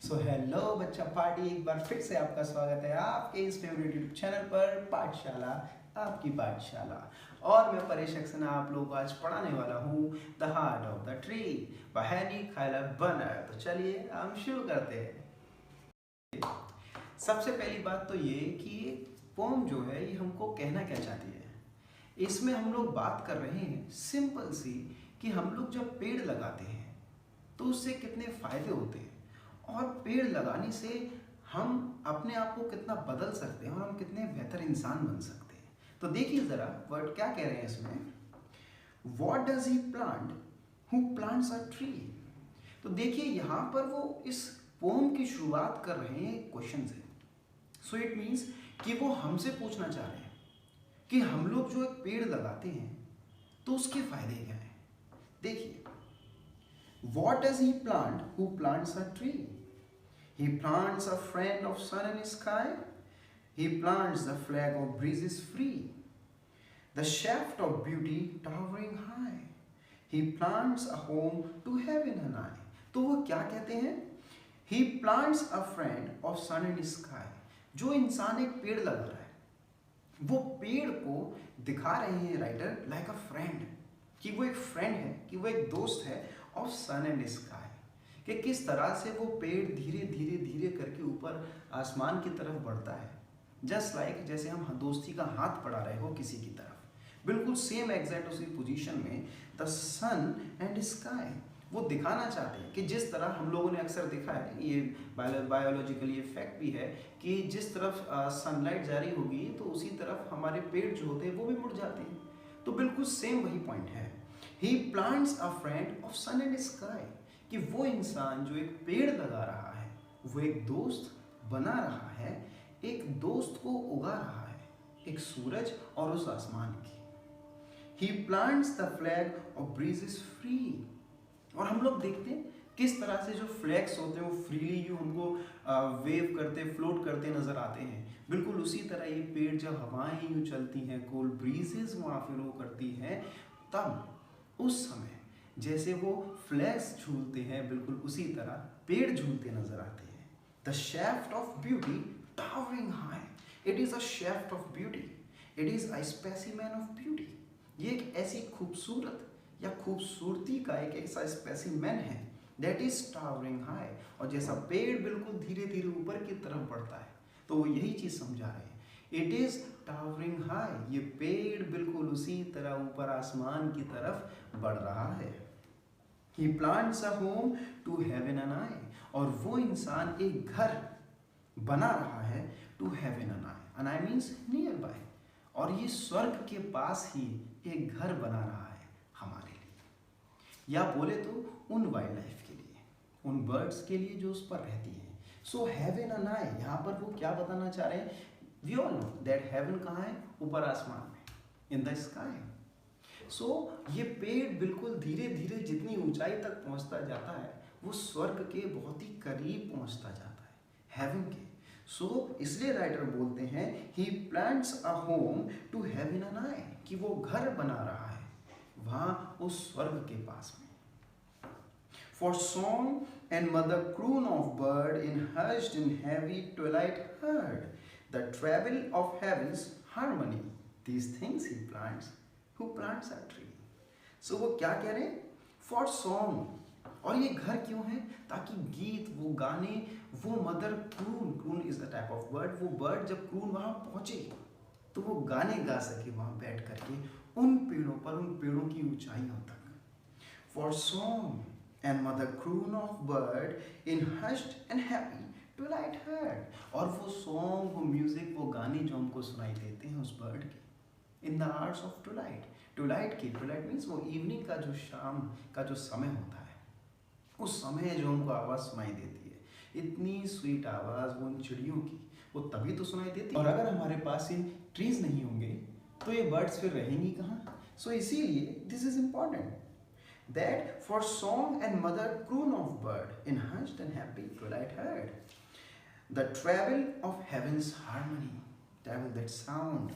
Hello बच्चा party, एक बार फिर से आपका स्वागत है आपके इस फेवरेट यूट्यूब चैनल पर पाठशाला, आपकी पाठशाला। और मैं परेश सक्सेना आप लोगों को आज पढ़ाने वाला हूँ the heart of the tree by Henry Cuyler Bunner. तो चलिए हम शुरू करते हैं। सबसे पहली बात तो ये कि पोम जो है ये हमको कहना क्या चाहती है। इसमें हम लोग बात कर रहे हैं सिंपल सी कि हम लोग जब पेड़ लगाते हैं तो उससे कितने फायदे होते हैं और पेड़ लगाने से हम अपने आप को कितना बदल सकते हैं और हम कितने बेहतर इंसान बन सकते हैं। तो देखिए जरा वर्ड क्या कह रहे हैं इसमें। What does he plant who plants a tree. तो देखिए यहाँ पर वो इस पोम की शुरुआत कर रहे हैं क्वेश्चन से। सो इट मीन्स कि वो हमसे पूछना चाह रहे हैं कि हम लोग जो एक पेड़ लगाते हैं तो उसके फायदे क्या हैं। देखिए, what does he plant who plants a tree? He plants a friend of sun and sky. He plants the flag of breezes free, the shaft of beauty towering high. He plants a home to heaven and I. तो वो क्या कहते हैं? He plants a friend of sun and sky. जो इंसान एक पेड़ लगा रहा है वो पेड़ को दिखा रहे हैं राइटर लाइक अ फ्रेंड, कि वो एक फ्रेंड है, कि वो एक दोस्त है ऑफ सन एंड स्काई, कि किस तरह से वो पेड़ धीरे धीरे धीरे करके ऊपर आसमान की तरफ बढ़ता है। जस्ट लाइक जैसे हम दोस्ती का हाथ बढ़ा रहे हो किसी की तरफ, बिल्कुल सेम एग्जैक्ट उसी पोजीशन में द सन एंड स्काई वो दिखाना चाहते हैं कि जिस तरह हम लोगों ने अक्सर देखा है, ये बायोलॉजिकली फैक्ट भी है कि जिस तरफ सनलाइट जारी होगी तो उसी तरफ हमारे पेड़ जो होते हैं वो भी मुड़ जाते हैं। तो बिल्कुल सेम वही पॉइंट है। He plants a friend of sun and sky, कि वो इंसान जो एक पेड़ लगा रहा है वो एक दोस्त बना रहा है, एक दोस्त को उगा रहा है, एक सूरज और उस आसमान की। He plants the flag of breezes free, और हम लोग देखते हैं किस तरह से जो फ्लैग्स होते हैं वो फ्रीली जो उनको वेव करते फ्लोट करते नजर आते हैं। बिल्कुल उसी तरह ये पेड़ जब हवाएं यूँ चलती हैं, कोल्ड ब्रीजेस वहाँ फ्लो करती हैं, तब उस समय जैसे वो फ्लैग्स झूलते हैं बिल्कुल उसी तरह पेड़ झूलते नजर आते हैं। The shaft of beauty towering high, it is a shaft of beauty, it is a specimen of beauty. ये एक ऐसी खूबसूरत या खूबसूरती का एक ऐसा स्पेसिमेन है दैट इज टावरिंग हाई, और जैसा पेड़ बिल्कुल धीरे धीरे ऊपर की तरफ बढ़ता है तो वो यही चीज समझा रहे हैं, इट इज टावरिंग हाई, ये पेड़ बिल्कुल उसी तरह ऊपर आसमान की तरफ बढ़ रहा है। He plants a home to heaven and I, और वो इंसान एक घर बना रहा है to heaven and I, and I means nearby, और ये स्वर्ग के पास ही एक घर बना रहा है हमारे लिए, या बोले तो उन वाइल्ड लाइफ के लिए, उन बर्ड्स के लिए जो उस पर रहती हैं। सो हेवन एंड आई, यहाँ पर वो क्या बताना चाह रहे हैं, we all know that heaven कहाँ है, ऊपर आसमान में, इन द स्काई। सो ये पेड़ बिल्कुल धीरे धीरे जितनी ऊंचाई तक पहुंचता जाता है वो स्वर्ग के बहुत ही करीब पहुंचता जाता है, हेवन के। सो इसलिए राइटर बोलते हैं he plants a home to heaven and I, कि वो घर बना रहा है वहां उस स्वर्ग के पास में। For song and mother croon of bird in hushed and heavy twilight heard, the travel of heaven's harmony, these things he plants who plants a tree. So वो क्या कह रहे हैं, for song, और ये घर क्यों है, ताकि गीत वो गाने, वो mother croon, croon is the type of bird, वो बर्ड जब क्रून वहां पहुंचे तो वो गाने गा सके वहां बैठ करके उन पेड़ों पर, उन पेड़ों की ऊंचाइयों तक। For song and mother croon of bird in hushed and happy twilight heard, और वो सॉन्ग, वो म्यूजिक, वो गाने जो हमको सुनाई देते हैं उस बर्ड के in the hours of Twilight. Twilight की, ट्विलाइट मीन्स वो इवनिंग का जो शाम का जो समय होता है उस समय जो हमको आवाज़ सुनाई देती है, इतनी स्वीट आवाज़ वो उन चिड़ियों की, वो तभी तो सुनाई देती है। और अगर हमारे पास ये ट्रीज नहीं होंगे तो ये बर्ड्स फिर रहेंगी कहाँ। सो इसीलिए this is important that for song and mother croon of bird in hushed and happy twilight heard, the travel of heaven's harmony, travel that sound,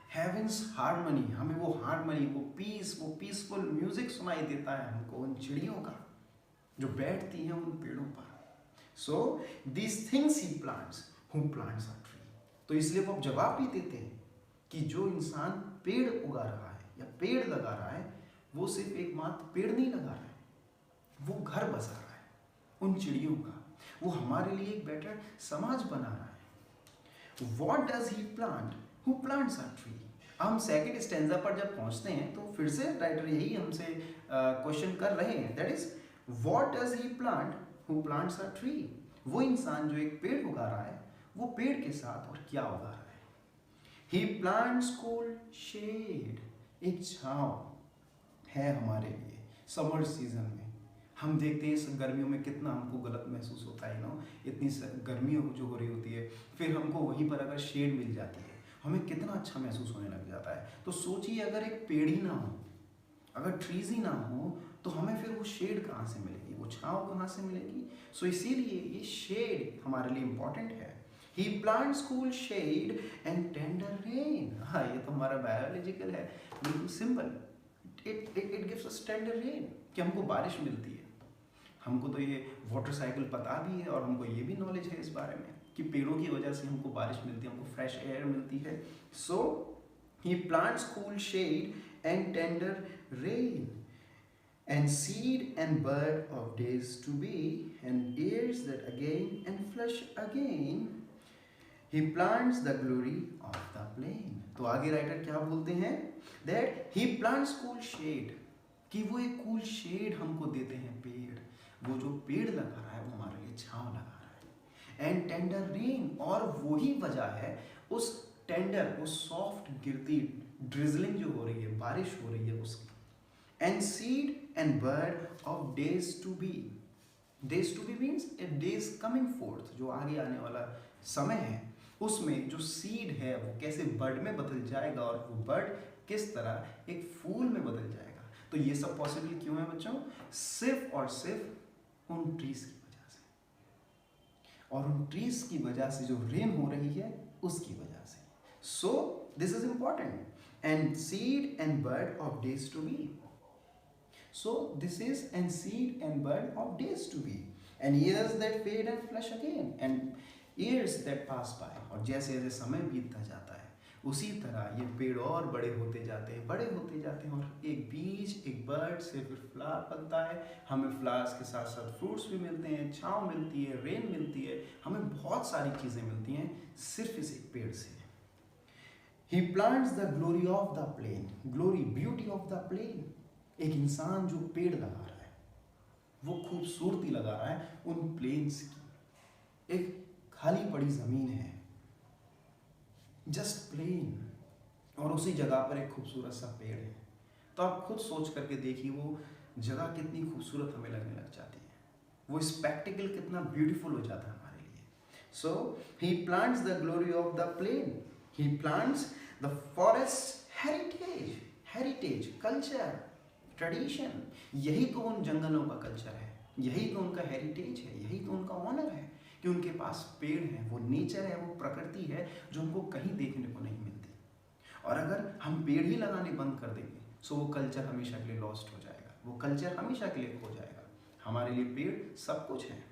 heaven's harmony, हमें वो हारमनी, वो पीस, वो पीसफुल म्यूजिक सुनाई देता है हमको उन चिड़ियों का जो बैठती हैं उन पेड़ों पर। So these things he plants who plants a tree. तो इसलिए वो अब जवाब भी देते हैं कि जो इंसान पेड़ उगा रहा है या पेड़ लगा रहा है, वो सिर्फ एक मात्र पेड़ नहीं लगा रहा है, वो घर बसा रहा है उन चिड़ियों का, वो हमारे लिए एक बेटर समाज बना रहा है। What does he plant who plants a tree. हम सेकेंड स्टेंजा पर जब पहुंचते हैं तो फिर से राइटर यही हमसे क्वेश्चन कर रहे हैं, that is what does he plant who plants a tree. वो इंसान जो एक पेड़ उगा रहा है, वो पेड़ के साथ और क्या उगा रहा है। ही प्लांट्स कूल शेड, एक छांव है हमारे लिए समर सीजन में। हम देखते हैं इस गर्मियों में कितना हमको गलत महसूस होता है ना, इतनी गर्मी जो हो रही होती है, फिर हमको वहीं पर अगर शेड मिल जाती है हमें कितना अच्छा महसूस होने लग जाता है। तो सोचिए अगर एक पेड़ ही ना हो, अगर ट्रीज ही ना हो, तो हमें फिर वो शेड कहाँ से मिलेगी, वो छांव कहाँ से मिलेगी। सो इसीलिए ये शेड हमारे लिए इम्पॉर्टेंट है। He plants cool shade and tender rain. हाँ, ये तो हमारा बायोलॉजिकल है, बिल्कुल simple. It gives us tender rain, कि हमको बारिश मिलती है। हमको तो ये वाटर साइकिल पता भी है और हमको ये भी नॉलेज है इस बारे में कि पेड़ों की वजह से हमको बारिश मिलती है, हमको फ्रेश एयर मिलती है। So he plants cool shade and tender rain and seed and bud of days to be and years that again and flesh again he plants the glory of the plain। तो आगे writer क्या बोलते हैं, that he plants cool shade, कि वो एक cool shade हमको देते हैं पेड़। वो जो पेड़ लगा रहा है वो हमारे लिए छांव लगा रहा है। एंड टेंडर रेन, और वही वजह है उस टेंडर, उस सॉफ्ट गिरती ड्रिजलिंग जो हो रही है, बारिश हो रही है उसकी। And seed and bird of days to be. Days to be means a days coming forth, जो आगे आने वाला समय है, उसमें जो सीड है वो कैसे बर्ड में बदल जाएगा और वो बर्ड किस तरह एक फूल में बदल जाएगा। तो ये सब पॉसिबल क्यों है बच्चों, सिर्फ और सिर्फ उन ट्रीज की वजह से, और उन ट्रीज की वजह से जो रेन हो रही है उसकी वजह से। So this is important. And seed and bird of days to be. So this is and seed and bud of days to be and years that fade and flush again and years that pass by। और जैसे जैसे समय बीतता जाता है उसी तरह ये पेड़ और बड़े होते जाते हैं, बड़े होते जाते हैं, और एक बीज, एक बर्ड से फिर फ्लावर बनता है। हमें फ्लावर्स के साथ साथ फ्रूट्स भी मिलते हैं, छांव मिलती है, रेन मिलती है, हमें बहुत सारी चीज़ें मिलती हैं सिर्फ इस एक पेड़ से। He plants the glory of the plain, glory, beauty of the plain। एक इंसान जो पेड़ लगा रहा है वो खूबसूरती लगा रहा है उन प्लेन्स की। एक खाली पड़ी जमीन है, जस्ट प्लेन, और उसी जगह पर एक खूबसूरत सा पेड़ है। तो आप खुद सोच करके देखिए वो जगह कितनी खूबसूरत हमें लगने लग जाती है, वो स्पेक्टिकल कितना ब्यूटीफुल हो जाता है हमारे लिए। So he plants the glory of the plain, he plants the forest heritage, heritage culture, tradition. यही तो उन जंगलों का कल्चर है, यही तो उनका हेरिटेज है, यही तो उनका ऑनर है कि उनके पास पेड़ है, वो नेचर है, वो प्रकृति है जो उनको कहीं देखने को नहीं मिलती। और अगर हम पेड़ ही लगाने बंद कर देंगे सो वो कल्चर हमेशा के लिए लॉस्ट हो जाएगा, वो कल्चर हमेशा के लिए खो जाएगा। हमारे लिए पेड़ सब कुछ है।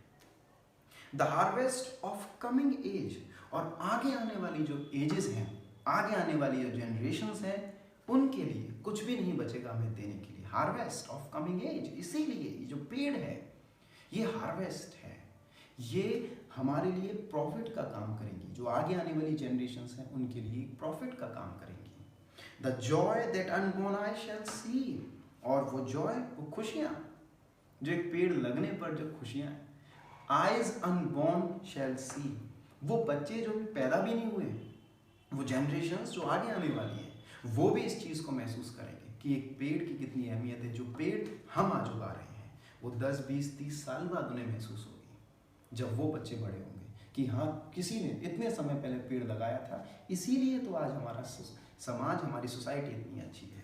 The harvest of coming age, और आगे आने वाली जो एजेस हैं, आगे आने वाली जो जनरेशंस हैं, उनके लिए कुछ भी नहीं बचेगा हमें देने के लिए। हार्वेस्ट ऑफ कमिंग एज, इसीलिए ये जो पेड़ है ये हार्वेस्ट है, ये हमारे लिए प्रॉफिट का काम करेंगी। जो आगे आने वाली जनरेशंस हैं उनके लिए प्रॉफिट का काम करेंगी। द जॉय दैट अनबोर्न आई शैल सी, और वो जॉय, वो खुशियाँ जो एक पेड़ लगने पर जो खुशियाँ हैं, आइज अनबोर्न शैल सी, वो बच्चे जो पैदा भी नहीं हुए, वो जनरेशंस जो आगे आने वाली है वो भी इस चीज़ को महसूस करेंगे कि एक पेड़ की कितनी अहमियत है। जो पेड़ हम आज उगा रहे हैं वो 10, 20, 30 साल बाद उन्हें महसूस होगी जब वो बच्चे बड़े होंगे कि हाँ किसी ने इतने समय पहले पेड़ लगाया था, इसीलिए तो आज हमारा समाज, हमारी सोसाइटी इतनी अच्छी है।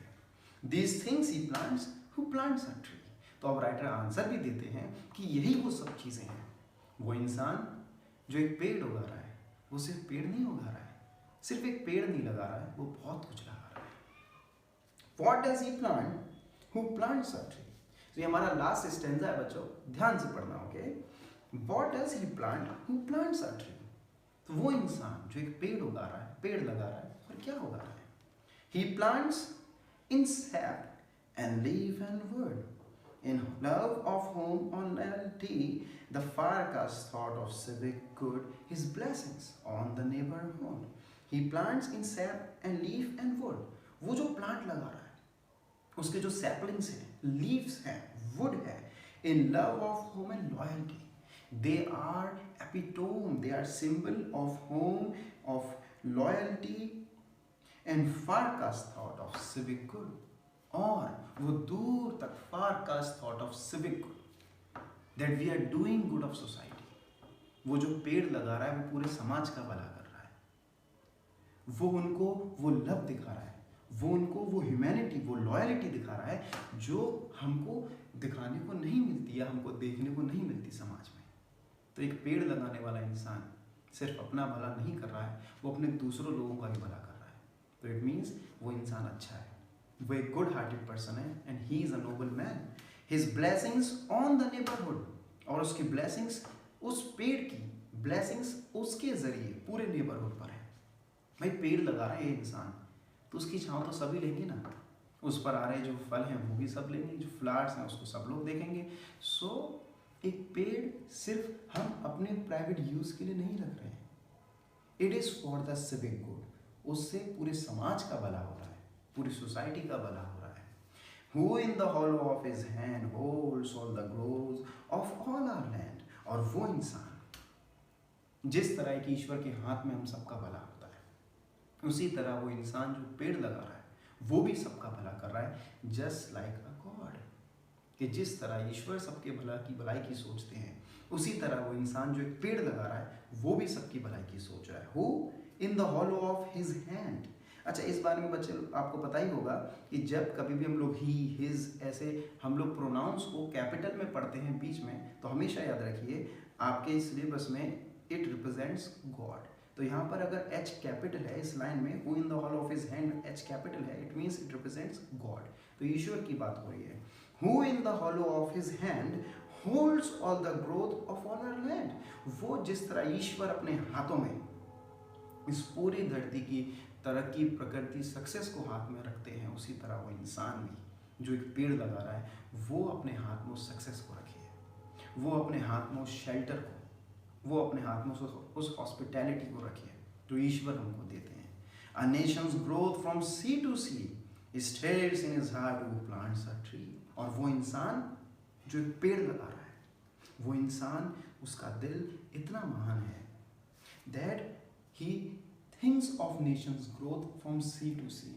These things he plants who plants a tree. तो अब राइटर आंसर भी देते हैं कि यही वो सब चीज़ें हैं। वो इंसान जो एक पेड़ उगा रहा है वो सिर्फ पेड़ नहीं उगा रहा है, सिर्फ एक पेड़ नहीं लगा रहा है, वो बहुत कुछ लगा रहा है। What does he plant who plants a tree? तो ये हमारा लास्ट स्टेंजा है बच्चों, ध्यान से पढ़ना, okay. What does he plant? Who plants a tree? तो वो इंसान जो एक पेड़ उगा रहा है, पेड़ लगा रहा है, और क्या उगा रहा है? He plants in sap and leaf and wood, in love of home on loyalty, the forecast thought of civic good, his blessings on the neighborhood. He plants in sap and leaf and wood. वो जो plant लगा रहा है उसके जो saplings हैं, leaves हैं, would है, in love of home and loyalty. They are epitome, they are symbol of home, of loyalty and forecast thought of civic good. और वो दूर तक forecast thought of civic good, that we are doing good of society. वो जो पेड़ लगा रहा है वो पूरे समाज का भला कर रहा है, वो उनको वो लव दिखा रहा है, वो उनको वो ह्यूमैनिटी, वो लॉयलिटी दिखा रहा है जो हमको दिखाने को नहीं मिलती या हमको देखने को नहीं मिलती समाज में। तो एक पेड़ लगाने वाला इंसान सिर्फ अपना भला नहीं कर रहा है, वो अपने दूसरों लोगों का भी भला कर रहा है। तो इट मीन्स वो इंसान अच्छा है, वो एक गुड हार्टेड पर्सन है, and he is a noble man. His blessings on the neighbourhood, और उसकी ब्लेसिंग्स, उस पेड़ की ब्लेसिंग्स उसके जरिए पूरे नेबरहुड पर है। भाई पेड़ लगा रहे हैं इंसान तो उसकी छाँव तो सभी लेंगे ना, उस पर आ रहे जो फल हैं वो भी सब लेंगे, जो फ्लावर्स हैं उसको सब लोग देखेंगे। सो एक पेड़ सिर्फ हम अपने प्राइवेट यूज़ के लिए नहीं रख रहे हैं, it is for the civic good. उससे पूरे समाज का भला हो रहा है, पूरी सोसाइटी का भला हो रहा है। Who in the hollow of his hand holds all the growth of all our land। और वो इंसान जिस तरह की ईश्वर के हाथ में हम सबका भला होता है, उसी तरह वो इंसान जो पेड़ लगा रहा है वो भी सबका भला कर रहा है, जस्ट लाइक अ गॉड। कि जिस तरह ईश्वर सबके भलाई की सोचते हैं, उसी तरह वो इंसान जो एक पेड़ लगा रहा है वो भी सबकी भलाई की सोच रहा है। Who in the hollow of his hand। अच्छा, इस बारे में बच्चे आपको पता ही होगा कि जब कभी भी हम लोग ही, हिज ऐसे हम लोग प्रोनाउंस को कैपिटल में पढ़ते हैं बीच में, तो हमेशा याद रखिए आपके सिलेबस में इट रिप्रेजेंट्स गॉड। तो यहाँ पर अगर H कैपिटल है इस लाइन में, who in the hall of his hand में H कैपिटल है, it means it represents God. तो ईश्वर की बात हो रही है। Who in the hollow of his hand holds all the growth of all our land. वो जिस तरह ईश्वर अपने हाथों में इस पूरी धरती की तरक्की, प्रकृति, सक्सेस को हाथ में रखते हैं, उसी तरह वो इंसान भी जो एक पेड़ लगा रहा है वो अपने हाथ में उस सक्सेस को रखे है, वो अपने हाथ में उस शेल्टर को, वो अपने हाथ में उस हॉस्पिटैलिटी को रखे जो ईश्वर हमको देते हैं। A nation's growth from sea to sea stirs in his heart who plants a tree. और वो इंसान जो एक पेड़ लगा रहा है, वो इंसान, उसका दिल इतना महान है that he thinks of nations growth from sea to sea.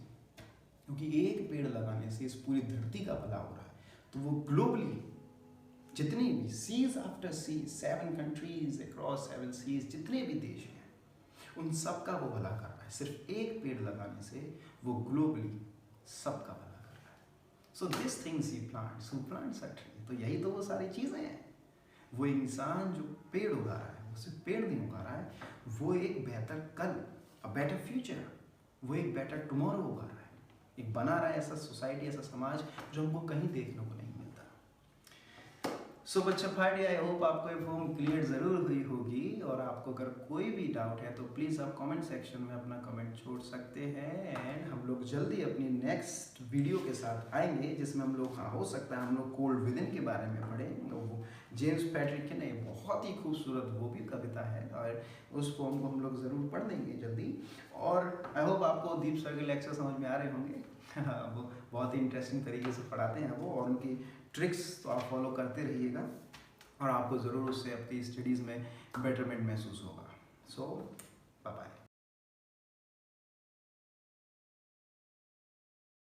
क्योंकि एक पेड़ लगाने से इस पूरी धरती का भला हो रहा है, तो वो ग्लोबली जितनी भी seas after seas, 7 countries across 7 seas, जितने भी देश हैं उन सब का वो भला कर रहा है। सिर्फ एक पेड़ लगाने से वो ग्लोबली सबका भला कर रहा है। So this things he plants, who plants a tree. तो यही तो वो सारी चीज़ें हैं। वो इंसान जो पेड़ उगा रहा है, वो सिर्फ पेड़ नहीं उगा रहा है, वो एक बेहतर कल, अ बेटर फ्यूचर, वो एक बेटर टुमारो उगा रहा है, एक बना रहा है ऐसा सोसाइटी, ऐसा समाज जो हमको कहीं देखने को नहीं मिलता। सो बच्चा फाड़ी, आई होप आपको ये फॉर्म क्लियर ज़रूर हुई होगी, और आपको अगर कोई भी डाउट है तो प्लीज़ आप कमेंट सेक्शन में अपना कमेंट छोड़ सकते हैं। एंड हम लोग जल्दी अपनी नेक्स्ट वीडियो के साथ आएंगे जिसमें हम लोग, हाँ हो सकता है हम लोग कोल्ड विदिन के बारे में पढ़ें। तो वो जेम्स पैट्रिक की नहीं, बहुत ही खूबसूरत वो भी कविता है, और उस फॉर्म को हम लोग ज़रूर पढ़ लेंगे जल्दी। और आई होप आपको दीप सर के लेक्चर समझ में आ रहे होंगे। वो बहुत ही इंटरेस्टिंग तरीके से पढ़ाते हैं वो, और उनकी ट्रिक्स तो आप फॉलो करते रहिएगा, और आपको ज़रूर उससे आपकी स्टडीज़ में बेटरमेंट महसूस होगा। सो बाय बाय।